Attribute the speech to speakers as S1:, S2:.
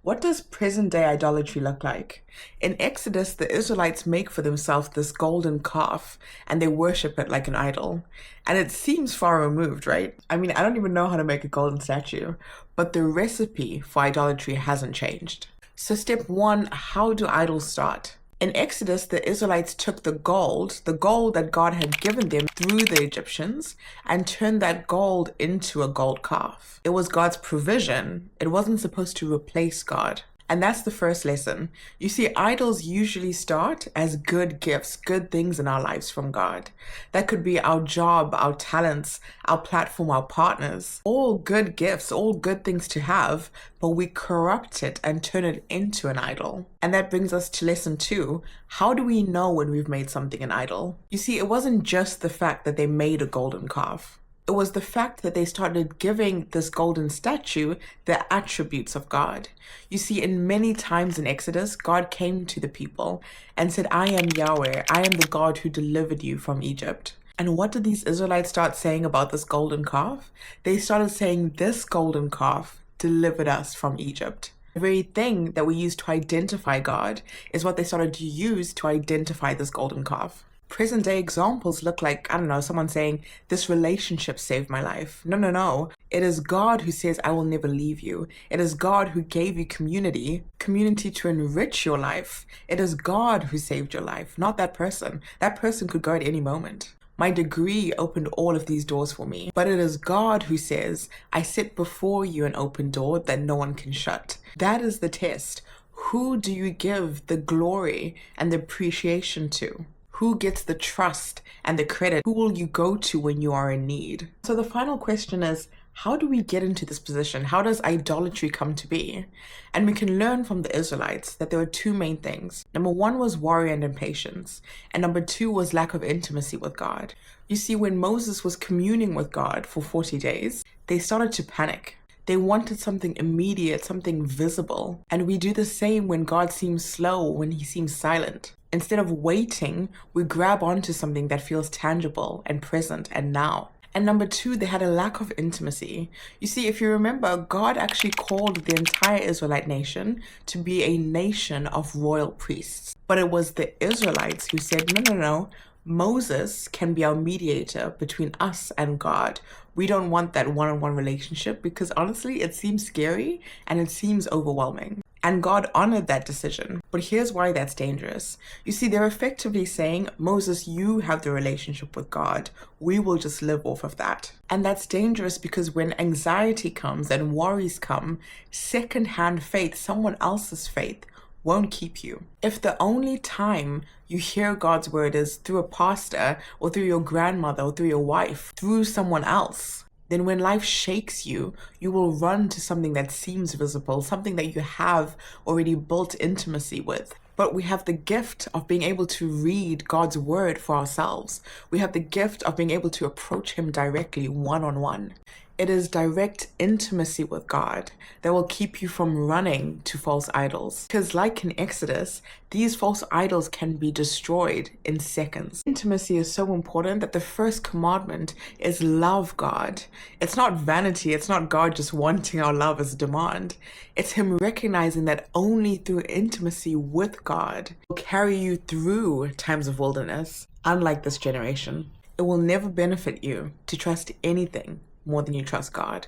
S1: What does present day idolatry look like? In Exodus, the Israelites make for themselves this golden calf and they worship it like an idol. And it seems far removed, right? I mean, I don't even know how to make a golden statue, but the recipe for idolatry hasn't changed. So, step one, how do idols start? In Exodus, the Israelites took the gold that God had given them through the Egyptians, and turned that gold into a gold calf. It was God's provision. It wasn't supposed to replace God. And that's the first lesson. You see, idols usually start as good gifts, good things in our lives from God. That could be our job, our talents, our platform, our partners. All good gifts, all good things to have, but we corrupt it and turn it into an idol. And that brings us to lesson two. How do we know when we've made something an idol? You see, it wasn't just the fact that they made a golden calf. It was the fact that they started giving this golden statue the attributes of God. You see, in many times in Exodus, God came to the people and said, I am Yahweh. I am the God who delivered you from Egypt. And what did these Israelites start saying about this golden calf? They started saying, this golden calf delivered us from Egypt. The very thing that we use to identify God is what they started to use to identify this golden calf. Present day examples look like, I don't know, someone saying, this relationship saved my life. No. It is God who says, I will never leave you. It is God who gave you community to enrich your life. It is God who saved your life, not that person. That person could go at any moment. My degree opened all of these doors for me, but it is God who says, I set before you an open door that no one can shut. That is the test. Who do you give the glory and the appreciation to? Who gets the trust and the credit? Who will you go to when you are in need? So the final question is, how do we get into this position? How does idolatry come to be? And we can learn from the Israelites that there were two main things. Number one was worry and impatience. And number two was lack of intimacy with God. You see, when Moses was communing with God for 40 days, they started to panic. They wanted something immediate, something visible. And we do the same when God seems slow, when he seems silent. Instead of waiting, we grab onto something that feels tangible and present and now. And number two, they had a lack of intimacy. You see, if you remember, God actually called the entire Israelite nation to be a nation of royal priests. But it was the Israelites who said, no. Moses can be our mediator between us and God. We don't want that one-on-one relationship because honestly, it seems scary and it seems overwhelming. And God honored that decision. But here's why that's dangerous. You see, they're effectively saying, Moses, you have the relationship with God. We will just live off of that. And that's dangerous because when anxiety comes and worries come, secondhand faith, someone else's faith, won't keep you. If the only time you hear God's word is through a pastor or through your grandmother or through your wife, through someone else, then when life shakes you, you will run to something that seems visible, something that you have already built intimacy with. But we have the gift of being able to read God's word for ourselves. We have the gift of being able to approach him directly, one-on-one. It is direct intimacy with God that will keep you from running to false idols. Because like in Exodus, these false idols can be destroyed in seconds. Intimacy is so important that the first commandment is love God. It's not vanity. It's not God just wanting our love as a demand. It's him recognizing that only through intimacy with God will carry you through times of wilderness. Unlike this generation, it will never benefit you to trust anything more than you trust God.